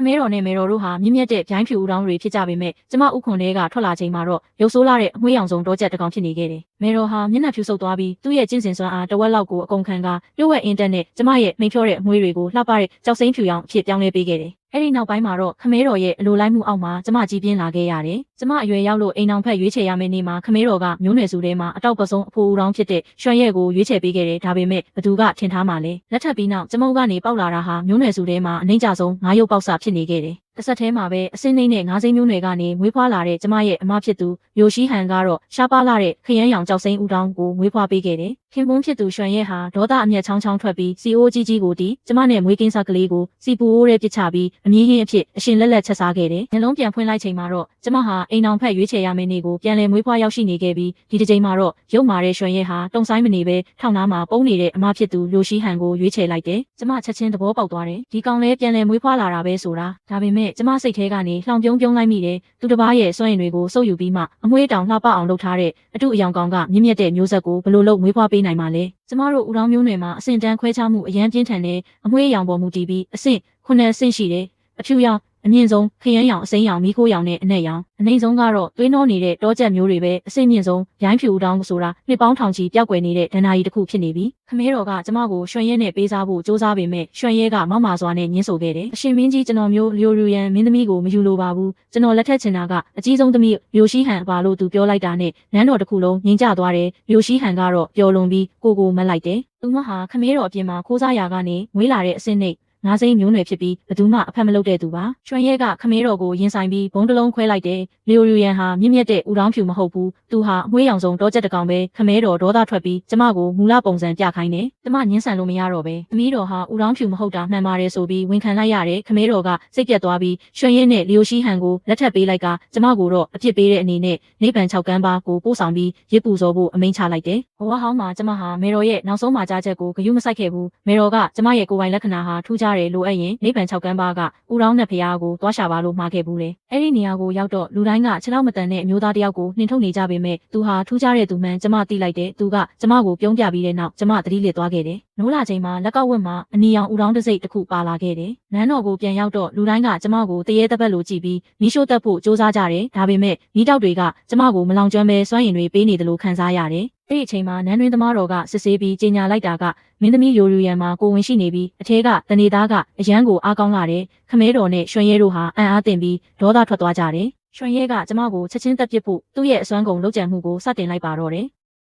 မဲတော်နဲ့မဲတော်တို့ဟာမြင့်မြတ်တဲ့ဗျိုင်းဖြူဦးတောင်းတွေဖြစ်ကြပေမဲ့ကျမဥခွန်တဲကထွက်လာချိန်မှာတော့ရုပ်ဆိုးလာတဲ့အမွှေးရောင်စုံတောချက်တစ်ကောင်ဖြစ်နေခဲ့တယ်။မဲတော်ဟာမျက်နှာဖြူဆုပ်သွားပြီးသူ့ရဲ့ကျင့်စဉ်စွမ်းအားတဝက်လောက်ကိုအကုန်ခံကလျှို့ဝှက်အင်တက်နဲ့ကျမရဲ့မိန်ဖြောတဲ့အမွှေးတွေကိုလှပတဲ့ကြောက်စိမ့်ဖြူရောင်အဖြစ်ပြောင်းလဲပေးခဲ့တယ်။အဲ့ဒီနောက်ပိုင်းမှာတော့ခမဲတော်ရဲ့အလိုလိုက်မှုအောက်မှာကျမကြီးပြင်းလာခဲ့ရတယ်။ကျမအရွယ်ရောက်လို့အိမ်အောင်ဖက်ရွေးချယ်ရမယ့်နေ့မှာခမဲတော်ကမျိုးနွယ်စုထဲမှာအတောက်ပဆုံးအဖိုးဦးတောင်းဖြစ်တဲ့ရွှံရဲကိုရွေးချယ်ပေးခဲ့တယ်။ဒါပေမဲ့ဘသူကထင်ထားမှလဲ။လက်ထပ်ပြီးနောက်ကျမကနေပေါက်လာတာဟာမျိုးနွယ်စုထဲမှာအနှိမ့်ကြဆုံးငါးရုပ်ပေါက်စာဖြစ်နေခဲ့တယ်။တစ်ဆက်တည်းမှာပဲအစင်းနှိမ့်နဲ့ငါးစိမ့်မျိုးနွယ်ကနေမွေးဖွားလာတဲ့ကျမရဲ့အမဖြစ်သူယိုရှိဟန်ကတော့ရှားပါလာတဲ့ခရမ်းရောင်ကြောက်စိမ့်ဦးတောင်းကိုမွေးဖွားပေးခဲ့တယ်။ခင်ပွန်းဖြစ်သူရွှံရဲဟာဒေါသအမျက်ချောင်းချောင်းထွက်ပြီးစီအိုးကြီးကြီးကိုတီးကျမနဲ့မွေးကင်းစားကလေးကိုစီပူအိုးရဲပစ်ချပြီးအမြင့်ရင်းအဖြစ်အရှင်လက်လက်ချက်စားခဲ့တယ်။နှလုံးပြန်ဖွင့်လိုက်ချိန်မှာတော့ကျမဟာအိမ်အောင်ဖက်ရွေးချယ်ရမယ့်နေ့ကိုပြန်လည်မွေးဖွားရောက်ရှိနေခဲ့ပြီးဒီတစ်ချိန်မှာတော့ရုပ်မာတဲ့ရွှံရဲဟာတုံဆိုင်မနေပဲထောင်နာမှာပုံနေတဲ့အမဖြစ်သူယိုရှိဟန်ကိုရွေးချယ်လိုက်တယ်။ကျမချက်ချင်းသဘောပေါက်သွားတယ်။ဒီကောင်လဲပြန်လည်မွေးဖွားလာတာပဲဆိုတာဒါပေမဲ့ကျမစိတ်ထဲကနေလှောင်ပြုံးလိုက်မိတယ်။သူတစ်ပါးရဲ့စွန့်ရင်တွေကိုစုပ်ယူပြီးမှအမွှေးတောင်လှပအောင်လုပ်ထားတဲ့အတုအယောင်ကောင်ကမြင့်မြတ်တဲ့မျိုးဆက်ကိုဘလို့လို့မွေးဖွားပေးနိုင်မှာလဲ။ကျမတို့ဦးတောင်းမျိုးနွယ်မှာအဆင့်တန်းခွဲခြားမှုအရန်ပြင်းထန်တဲ့အမွှေးအယောင်ပေါ်မူတည်ပြီးအဆင့်9အဆင့်ရှိတယ်။အဖြူရောင်အမြင့်ဆုံးခရမ်းရောင်အစိမ်းရောင်မီးခိုးရောင်နဲ့အနက်ရောင်အနှိမ့်ဆုံးကတော့သွေးနှောနေတဲ့တောချက်မျိုးတွေပဲအစိမ့်မြင့်ဆုံးရိုင်းဖြူဦးတောင်းဆိုတာနှစ်ပေါင်းထောင်ချီပျောက်ကွယ်နေတဲ့ဒဏ္ဍာရီတစ်ခုဖြစ်နေပြီခမဲတော်ကကျမကိုရွှံရဲနဲ့ပေးစားဖို့စ조사ပေမဲ့ရွှံရဲကမောက်မာစွာနဲ့ညှင်းဆိုခဲ့တယ်အရှင်မင်းကြီးကျွန်တော်မျိုးလျိုရူရန်မင်းသမီးကိုမယူလိုပါဘူးကျွန်တော်လက်ထက်ချင်တာကအကြီးဆုံးသမီးလျိုရှိဟန်ပါလို့သူပြောလိုက်တာနဲ့နန်းတော်တစ်ခုလုံးငြိမ်ကျသွားတယ်လျိုရှိဟန်ကတော့ပျော်လွန်ပြီးကိုမက်လိုက်တယ်သူမဟာခမဲတော်အပြင်မှာခိုးစားရာကနေမွေးလာတဲ့အစင်းနဲ့ငါးစိမ့်မျိုးနွယ်ဖြစ်ပြီးဘသူမှအဖက်မလုပ်တဲ့သူပါရွှံရဲကခမဲတော်ကိုရင်ဆိုင်ပြီးဘုံတလုံးခွဲလိုက်တယ်လျိုရူရန်ဟာမြင့်မြတ်တဲ့ဦးတောင်းဖြူမဟုတ်ဘူးသူဟာအမွှေးရောင်စုံတောချက်တကောင်ပဲခမဲတော်ဒေါသထွက်ပြီးကျမကိုမူလပုံစံပြခိုင်းတယ်ကျမညှင်းဆန်လို့မရတော့ပဲသမီးတော်ဟာဦးတောင်းဖြူမဟုတ်တာမှန်ပါတယ်ဆိုပြီးဝန်ခံလိုက်ရတယ်ခမဲတော်ကစိတ်ပြတ်သွားပြီးရွှံရဲနဲ့လျိုရှိဟန်ကိုလက်ထပ်ပေးလိုက်ကကျမကိုတော့အပြစ်ပေးတဲ့အနေနဲ့နိဗ္ဗာန်6ကမ်းပါကိုပို့ဆောင်ပြီးရစ်ပူဇော်ဖို့အမိန့်ချလိုက်တယ်ဘဝဟောင်းမှာကျမဟာမေတော်ရဲ့နောက်ဆုံးမှာကြားချက်ကိုဂရုမစိုက်ခဲ့ဘူးမေတော်ကကျမရဲ့ကိုယ်ပိုင်လက္ခဏာဟာထူးခြားတယ်လိုအပ်ရင်နိဗ္ဗာန်6ကမ်းပါကဦးတောင်းနဲ့ဖရားကိုသွားရှာပါလို့မှာခဲ့ဘူးလေအဲ့ဒီနေရာကိုရောက်တော့လူတိုင်းကခြေထောက်မတန်တဲ့အမျိုးသားတယောက်ကိုနှင်ထုတ်နေကြပေမဲ့သူဟာထူးခြားတဲ့သူမှန်ကျမသိလိုက်တယ်သူကကျမကိုပြုံးပြပြီးတဲ့နောက်ကျမသတိလစ်သွားခဲ့တယ်နိုးလာချိန်မှာလက်ကောက်ဝတ်မှာအနီရောင်ဦးတောင်းတစ်စိတ်တစ်ခုပါလာခဲ့တယ်နန်းတော်ကိုပြန်ရောက်တော့လူတိုင်းကကျမကိုတရေတပတ်လိုကြည့်ပြီးမီးရှို့တက်ဖို့စ조사ကြတယ်ဒါပေမဲ့မီးတောက်တွေကကျမကိုမလောင်ကျွမ်းပဲစွမ်းရည်တွေပေးနေတယ်လို့ခံစားရတယ်အဲ့ဒီအချိန်မှာနန်းတွင်သမားတော်ကစစ်ဆေးပြီးကြေညာလိုက်တာကမင်းသမီးယိုရူရန်မှာကိုဝင်ရှိနေပြီးအထဲကတနေသားကအရန်ကိုအားကောင်းလာတယ်ခမဲတော်နဲ့ရွှံရဲတို့ဟာအံ့အားသင့်ပြီးဒေါသထွက်သွားကြတယ်ရွှံရဲကကျမကိုချက်ချင်းတက်ပစ်ဖို့သူ့ရဲ့အစွမ်းကုန်လုပ်ကြံမှုကိုစတင်လိုက်ပါတော့တယ်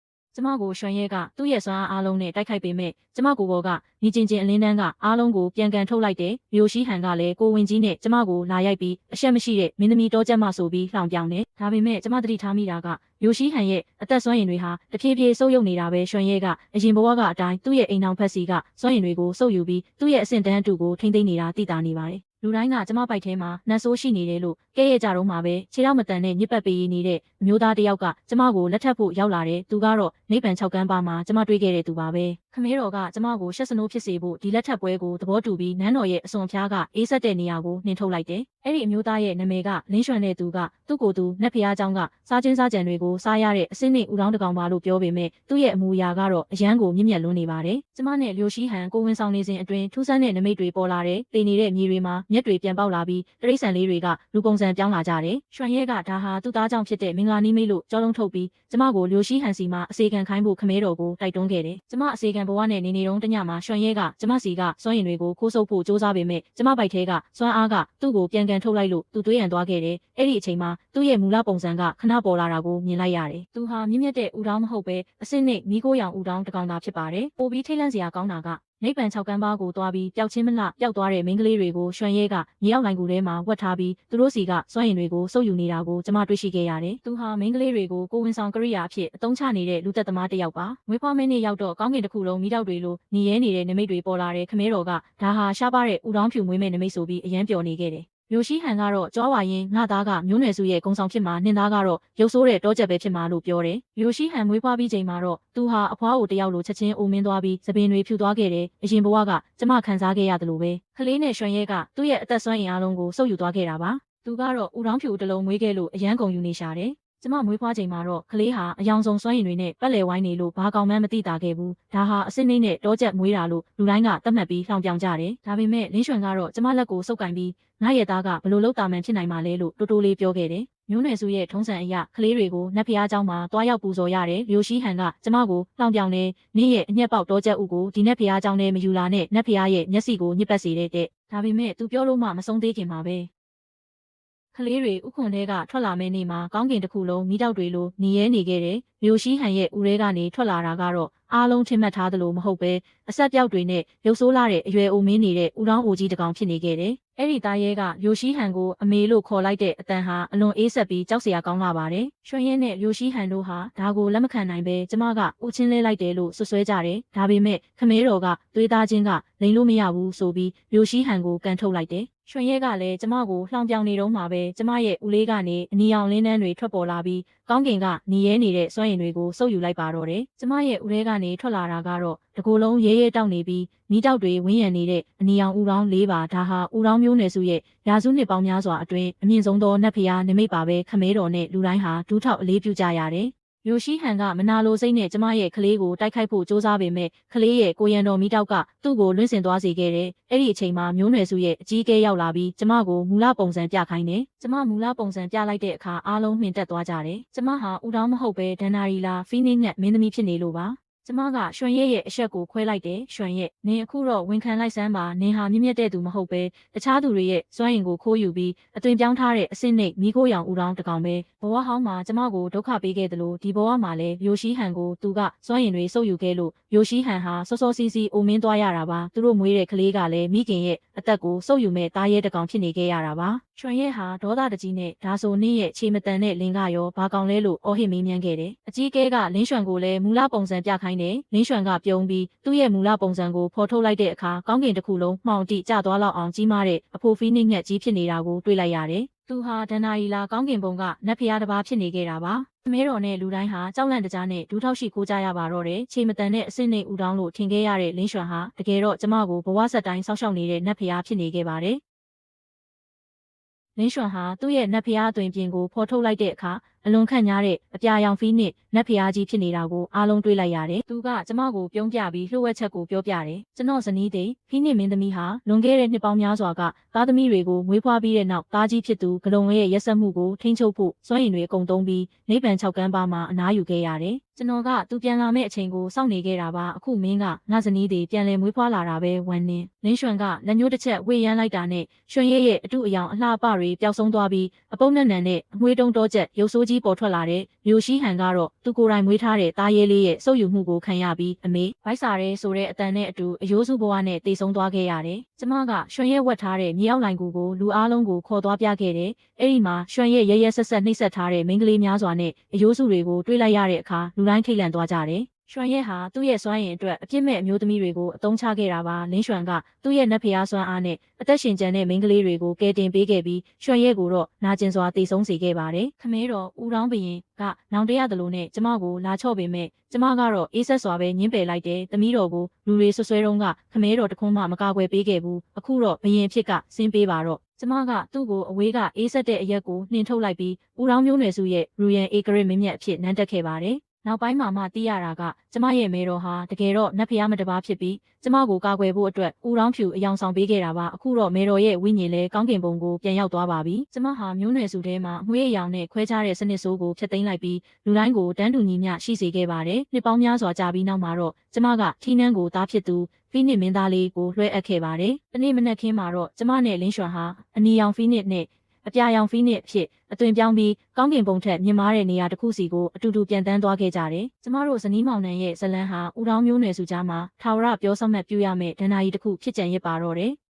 ကျမကိုရွှံရဲကသူ့ရဲ့စွမ်းအားလုံးနဲ့တိုက်ခိုက်ပေမဲ့ကျမကိုဘောကညီချင်းချင်းအလင်းတန်းကအားလုံးကိုပြန်ကန်ထုတ်လိုက်တယ်။မျိုးရှိဟန်ကလည်းကိုဝင်ကြီးနဲ့ကျမကိုလာရိုက်ပြီးအရှက်မရှိတဲ့မင်းသမီးတောချက်မဆိုပြီးလှောင်ပြောင်တယ်။ဒါပေမဲ့ကျမသတိထားမိတာကမျိုးရှိဟန်ရဲ့အသက်စွမ်းရည်တွေဟာတဖြည်းဖြည်းဆုပ်ယုပ်နေတာပဲရွှံရဲကအရင်ဘဝကအတိုင်းသူ့ရဲ့အိမ်အောင်ဖက်စီကစွမ်းရည်တွေကိုစုပ်ယူပြီးသူ့ရဲ့အဆင့်တန်းအတူကိုထိမ့်သိမ်းနေတာသိတာနေပါတယ်။လူတိုင်းကကျမပိုက်ထဲမှာနှက်ဆိုးရှိနေတယ်လို့ကဲရဲ့ကြတော့မှာပဲခြေထောက်မတန်နဲ့ညစ်ပတ်ပေးနေတဲ့အမျိုးသားတယောက်ကကျမကိုလက်ထပ်ဖို့ရောက်လာတယ်သူကတော့နိဗ္ဗာန်6ကမ်းပါမှာကျမတွေ့ခဲ့တဲ့သူပါပဲခမဲတော်ကကျမကိုရှက်စနိုးဖြစ်စေဖို့ဒီလက်ထပ်ပွဲကိုသဘောတူပြီးနန်းတော်ရဲ့အစွန်ဖျားကအေးဆက်တဲ့နေရာကိုနှင်ထုတ်လိုက်တယ်အဲ့ဒီအမျိုးသားရဲ့နာမည်ကလင်းရွှံတဲ့သူကသူ့ကိုယ်သူနတ်ဖျားเจ้าကစားချင်းစားကြံတွေကိုစားရတဲ့အစင်းနဲ့ဦးတောင်းတကောင်ပါလို့ပြောပေမဲ့သူ့ရဲ့အမူအရာကတော့အရန်ကိုမြင့်မြတ်လွန်းနေပါတယ်ကျမနဲ့လျိုရှိဟန်ကိုဝင်ဆောင်နေစဉ်အတွင်းထူးဆန်းတဲ့နမိတ်တွေပေါ်လာတယ်တေနေတဲ့မြေတွေမှာမျက်တွေပြန်ပေါက်လာပြီးတရိတ်ဆန်လေးတွေကလူပုံစံပြောင်းလာကြတယ်ရွှံရဲကဒါဟာသူ့သားကြောင့်ဖြစ်တဲ့မင်္ဂလာနီးမိတ်လို့ကြောလုံးထုတ်ပြီးကျမကိုလျိုရှိဟန်စီမှာအစေခံခိုင်းဖို့ခမဲတော်ကိုတိုက်တွန်းခဲ့တယ်ကျမအစေခံဘဝနဲ့နေတုန်းတညမှာရွှံရဲကကျမစီကစွမ်းရည်တွေကိုခိုးဆုပ်ဖို့စ조사ပေမဲ့ကျမပိုက်ထဲကစွမ်းအားကသူ့ကိုပြန်ကန်ထုတ်လိုက်လို့သူတွေးရန်သွားခဲ့တယ်အဲ့ဒီအချိန်မှာသူ့ရဲ့မူလပုံစံကခဏပေါ်လာတာကိုမြင်လိုက်ရတယ်သူဟာမြင့်မြတ်တဲ့ဦးတောင်းမဟုတ်ပဲအစစ်နဲ့မီးခိုးရောင်ဦးတောင်းတကောင်သာဖြစ်ပါတယ်ပိုပြီးထိတ်လန့်စရာကောင်းတာကနိဗ္ဗာန်6ကမ်းပါးကိုသွားပြီးပျောက်ချင်းမလှပျောက်သွားတဲ့မိန်းကလေးတွေကိုရွှံရဲကမြေအောက်လိုင်ကူထဲမှာဝတ်ထားပြီးသူတို့စီကစွမ်းရည်တွေကိုစုပ်ယူနေတာကိုကျမတွေ့ရှိခဲ့ရတယ်။သူဟာမိန်းကလေးတွေကိုကိုဝင်ဆောင်ကရိယာအဖြစ်အသုံးချနေတဲ့လူသက်သမားတစ်ယောက်ပါ။မွေးဖွားမင်းနေ့ရောက်တော့ကောင်းကင်တစ်ခုလုံးမိတောက်တွေလိုညီရဲနေတဲ့နမိတ်တွေပေါ်လာတဲ့ခမဲတော်ကဒါဟာရှားပါတဲ့ဦးတောင်းဖြူမွေးမဲ့နမိတ်ဆိုပြီးအယမ်းပျော်နေခဲ့တယ်။မျိုးရှိဟန်ကတော့ကြွားဝါရင်ငါသားကမျိုးနွယ်စုရဲ့ဂုံဆောင်ဖြစ်မှာနှင်းသားကတော့ရုပ်ဆိုးတဲ့တောချက်ပဲဖြစ်မှာလို့ပြောတယ်။မျိုးရှိဟန်မွေးဖွားပြီးချိန်မှာတော့သူဟာအဖွားကိုတယောက်လိုချက်ချင်းအိုမင်းသွားပြီးသပင်တွေဖြူသွားခဲ့တယ်။အရင်ဘဝကကျမခံစားခဲ့ရတယ်လို့ပဲ။ကလေးနဲ့ရွှံရဲကသူ့ရဲ့အသက်စွမ်းအင်အားလုံးကိုစုပ်ယူသွားခဲ့တာပါ။သူကတော့ဦးတောင်းဖြူတစ်လုံးမွေးခဲ့လို့အယမ်းကုန်ယူနေရှာတယ်။ ကျမမွေးဖွားချိန်မှာတော့ကလေးဟာအယောင်ဆုံးစွမ်းရည်တွေနဲ့ပတ်လည်ဝိုင်းနေလို့ဘာကောင်မှမသိတာခဲ့ဘူးဒါဟာအစစ်နှိမ့်နဲ့တောချက်မွေးတာလို့လူတိုင်းကသတ်မှတ်ပြီးလှောင်ပြောင်ကြတယ်ဒါပေမဲ့လင်းရွှန်ကတော့ကျမလက်ကိုစုပ်ကင်ပြီးငါရဲ့သားကဘလို့လောက်တာမှန်ဖြစ်နိုင်မှာလဲလို့တိုးတိုးလေးပြောခဲ့တယ်မျိုးနွယ်စုရဲ့ထုံးစံအရကလေးတွေကိုနတ်ဖျားเจ้าမှာတွားရောက်ပူဇော်ရတယ်လျိုရှိဟန်ကကျမကိုလှောင်ပြောင်နေနင်းရဲ့အညက်ပေါက်တောချက်ဥကိုဒီနတ်ဖျားเจ้าနဲ့မယူလာနဲ့နတ်ဖျားရဲ့မျက်စိကိုညစ်ပတ်စေတဲ့ဒါပေမဲ့သူပြောလို့မှမဆုံးသေးခင်မှာပဲကလေးတွေဥခွန်ထဲကထွက်လာမဲ့နေ့မှာကောင်းကင်တစ်ခုလုံးမိတောက်တွေလိုနေရဲနေခဲ့တယ်။မျိုးရှိဟန်ရဲ့ဦးရဲကနေထွက်လာတာကတော့အားလုံးထင်မှတ်ထားသလိုမဟုတ်ပဲအဆက်ပြောက်တွေနဲ့ရုပ်ဆိုးလာတဲ့အရွယ်အိုမင်းနေတဲ့ဦးတောင်းအိုကြီးတစ်ကောင်ဖြစ်နေခဲ့တယ်။အဲ့ဒီသားရဲကမျိုးရှိဟန်ကိုအမေလို့ခေါ်လိုက်တဲ့အတန်ဟာအလွန်အေးဆက်ပြီးကြောက်စရာကောင်းလာပါတယ်။ရွှေရဲနဲ့မျိုးရှိဟန်တို့ဟာဒါကိုလက်မခံနိုင်ပဲကျမကဦးချင်းလဲလိုက်တယ်လို့ဆွဆွဲကြတယ်။ဒါပေမဲ့ခမဲတော်ကသွေးသားချင်းကလိန်လို့မရဘူးဆိုပြီးမျိုးရှိဟန်ကိုကန်ထုတ်လိုက်တယ်။ရွှေရဲကလည်းကျမကိုလှောင်ပြောင်နေတော့မှပဲကျမရဲ့ဦးလေးကနေအနီရောင်လင်းနှန်းတွေထွက်ပေါ်လာပြီးကောင်းကင်ကနေရဲနေတဲ့စွမ်းရည်တွေကိုစုပ်ယူလိုက်ပါတော့တယ်။ကျမရဲ့ဦးလေးကနေထွက်လာတာကတော့တကိုယ်လုံးရဲရဲတောက်နေပြီးမိတောက်တွေဝင်းရံနေတဲ့အနီရောင်ဦးတောင်း၄ပါဒါဟာဦးတောင်းမျိုးနွယ်စုရဲ့ရာစုနှစ်ပေါင်းများစွာအတွင်းအမြင့်ဆုံးသောနတ်ဖျားနမိတ်ပါပဲခမဲတော်နဲ့လူတိုင်းဟာဒူးထောက်အလေးပြုကြရတယ်။မျိုးရှိဟန်ကမနာလိုစိတ်နဲ့ကျမရဲ့ကလေးကိုတိုက်ခိုက်ဖို့စ조사ပေမဲ့ကလေးရဲ့ကိုရန်တော်မိတောက်ကသူ့ကိုလွင့်စင်သွားစေခဲ့တယ်။အဲ့ဒီအချိန်မှာမျိုးနွယ်စုရဲ့အကြီးအကဲရောက်လာပြီးကျမကိုမူလပုံစံပြခိုင်းတယ်။ကျမမူလပုံစံပြလိုက်တဲ့အခါအားလုံးမှင်တက်သွားကြတယ်။ကျမဟာဦးတောင်းမဟုတ်ပဲဒန်နာရီလာဖီနစ်နဲ့မင်းသမီးဖြစ်နေလို့ပါ။ကျမကရွှန်ရဲရဲ့အဆက်ကိုခွဲလိုက်တယ်ရွှန်ရဲနင်အခုတော့ဝန်ခံလိုက်စမ်းပါနင်ဟာမြင့်မြတ်တဲ့သူမဟုတ်ပဲတခြားသူတွေရဲ့စွမ်းရင်ကိုခိုးယူပြီးအသွင်ပြောင်းထားတဲ့အစစ်နှိပ်မိခိုးရောင်ဦးတောင်းတကောင်ပဲဘဝဟောင်းမှာကျမကိုဒုက္ခပေးခဲ့သလိုဒီဘဝမှာလည်းရိုရှိဟန်ကိုသူကစွမ်းရင်တွေစုပ်ယူခဲ့လို့ရိုရှိဟန်ဟာစောစောစီးစီးအိုမင်းသွားရတာပါသူတို့မွေးတဲ့ကလေးကလည်းမိခင်ရဲ့အသက်ကိုစုပ်ယူမဲ့သားရဲတကောင်ဖြစ်နေခဲ့ရတာပါရွှန်ရဲဟာဒေါသတကြီးနဲ့ဒါဆိုနင့်ရဲ့ခြေမတန်တဲ့လင်းကရောဘာကောင်လဲလို့အော်ဟစ်မေးမြန်းခဲ့တယ်အကြီးကဲကလင်းရွှန်ကိုလည်းမူလပုံစံပြခိုင်းတယ်လင်းရွှန်ကပြုံးပြီးသူ့ရဲ့မူလပုံစံကိုဖော်ထုတ်လိုက်တဲ့အခါကောင်းကင်တစ်ခုလုံးမှောင်တိကျသွားလောက်အောင်ကြီးမားတဲ့အဖိုဖီးနှိမ့်ငှက်ကြီးဖြစ်နေတာကိုတွေ့လိုက်ရတယ်။သူဟာဒန်နာရီလာကောင်းကင်ဘုံကနတ်ဖျားတစ်ပါးဖြစ်နေခဲ့တာပါ။အမဲတော်နဲ့လူတိုင်းဟာကြောက်လန့်တကြားနဲ့ဒူးထောက်ရှိခိုးကြရပါတော့တယ်။ခြေမတန်တဲ့အစစ်နှိမ့်ဦးတောင်းလို့ထင်ခဲ့ရတဲ့လင်းရွှန်ဟာတကယ်တော့ကျမကိုဘဝဆက်တိုင်းဆောက်ရှောက်နေတဲ့နတ်ဖျားဖြစ်နေခဲ့ပါတယ်။လင်းရွှန်ဟာသူ့ရဲ့နတ်ဖျားအသွင်ပြင်ကိုဖော်ထုတ်လိုက်တဲ့အခါအလွန်ခန့်ညားတဲ့အပြာရောင်ဖီးနဲ့နတ်ဖျားကြီးဖြစ်နေတာကိုအားလုံးတွေ့လိုက်ရတယ်။သူကကျမကိုပြုံးပြပြီးလှုပ်ဝက်ချက်ကိုပြောပြတယ်။ကျွန်တော်ဇနီးသည်ဖီးနဲ့မင်းသမီးဟာလွန်ခဲ့တဲ့နှစ်ပေါင်းများစွာကသားသမီးတွေကိုမွေးဖွားပြီးတဲ့နောက်သားကြီးဖြစ်သူဂလုံရဲ့ရက်စက်မှုကိုထိန်းချုပ်ဖို့စွမ်းရည်တွေအကုန်သုံးပြီးနိဗ္ဗာန်6ကမ်းပါမှာအနားယူခဲ့ရတယ်။ကျွန်တော်ကသူပြန်လာမယ့်အချိန်ကိုစောင့်နေခဲ့တာပါအခုမင်းကငါဇနီးသည်ပြန်လည်မွေးဖွားလာတာပဲဝမ်းနည်းလင်းရွှန်ကလက်ညှိုးတစ်ချက်ဝေရမ်းလိုက်တာနဲ့ရွှန်ရဲ့အတုအယောင်အလှပတွေပျောက်ဆုံးသွားပြီးအပုံနဲ့နံနဲ့အငွေးတုံးတော့ချက်ရုပ်ဆိုးကြီးပေါ်ထွက်လာတဲ့မျိုးရှိဟန်ကတော့သူကိုယ်တိုင်မွေးထားတဲ့သားရဲလေးရဲ့စုပ်ယူမှုကိုခံရပြီးအမေဗိုက်စာရဲဆိုတဲ့အတန်နဲ့အတူအယိုးစုဘဝနဲ့တေဆုံးသွားခဲ့ရတယ်ကျမကရွှန်ရဲ့ဝတ်ထားတဲ့မြေအောက်လိုင်ကူကိုလူအားလုံးကိုခေါ်သွားပြခဲ့တယ်အဲ့ဒီမှာရွှန်ရဲ့ရဲရဲဆက်ဆက်နှိပ်စက်ထားတဲ့မိန်းကလေးများစွာနဲ့အယိုးစုတွေကိုတွေးလိုက်ရတဲ့အခါလူတိုင်းထိတ်လန့်သွားကြတယ်ရွှန်ရဲဟာသူ့ရဲ့စွမ်းရည်အတွက်အပြစ်မဲ့အမျိုးသမီးတွေကိုအသုံးချခဲ့တာပါလင်းရွှန်ကသူ့ရဲ့နတ်ဖျားစွမ်းအားနဲ့အသက်ရှင်ကျန်တဲ့မိန်းကလေးတွေကိုကယ်တင်ပေးခဲ့ပြီးရွှန်ရဲကိုတော့နာကျင်စွာတေဆုံးစေခဲ့ပါတယ်ခမဲတော်ဦးတောင်းဘရင်ကနောင်တရသလိုနဲ့ကျမကိုလာချော့ပေမဲ့ကျမကတော့အေးဆက်စွာပဲညှင်းပယ်လိုက်တယ်သမီးတော်ကိုလူတွေဆွဆွဲတုန်းကခမဲတော်တခွန်းမှမကာကွယ်ပေးခဲ့ဘူးအခုတော့ဘရင်ဖြစ်ကဆင်းပေးပါတော့ကျမကသူ့ကိုအဝေးကအေးဆက်တဲ့အရက်ကိုနှင်ထုတ်လိုက်ပြီးဦးတောင်းမျိုးနွယ်စုရဲ့ရူယန်အေဂရစ်မင်းမြတ်အဖြစ်နန်းတက်ခဲ့ပါတယ်နောက်ပိုင်းမှာမှသိရတာကကျမရဲ့မဲတော်ဟာတကယ်တော့နတ်ဖျားမတပါးဖြစ်ပြီးကျမကိုကာကွယ်ဖို့အတွက်ဦးတောင်းဖြူအယောင်ဆောင်ပေးခဲ့တာပါအခုတော့မဲတော်ရဲ့ဝိညာဉ်လဲကောင်းကင်ဘုံကိုပြန်ရောက်သွားပါပြီကျမဟာမျိုးနွယ်စုထဲမှာငွေအယောင်နဲ့ခွဲခြားတဲ့စနစ်ဆိုးကိုဖျက်သိမ်းလိုက်ပြီးလူတိုင်းကိုတန်းတူညီမျှရှိစေခဲ့ပါတယ်နှစ်ပေါင်းများစွာကြာပြီးနောက်မှာတော့ကျမကထီးနှန်းကိုသားဖြစ်သူဖီနစ်မင်းသားလေးကိုလွှဲအပ်ခဲ့ပါတယ်တနေ့မနက်ခင်းမှာတော့ကျမနဲ့လင်းရွှန်ဟာအနီရောင်ဖီနစ်နဲ့အပြာရောင်ဖီနစ်ဖြစ်အသွင်ပြောင်းပြီးကောင်းကင်ဘုံထက်မြင့်မားတဲ့နေရာတစ်ခုစီကိုအတူတူပြန်တန်းသွားခဲ့ကြတယ်။ကျမတို့ဇနီးမောင်နှံရဲ့ဇလန်းဟာဦးတောင်းမျိုးနွယ်စုကြားမှာထာဝရပြောဆောင်မှတ်ပြုရမယ့်ဒဏ္ဍာရီတစ်ခုဖြစ်ကြံရစ်ပါတော့တယ်။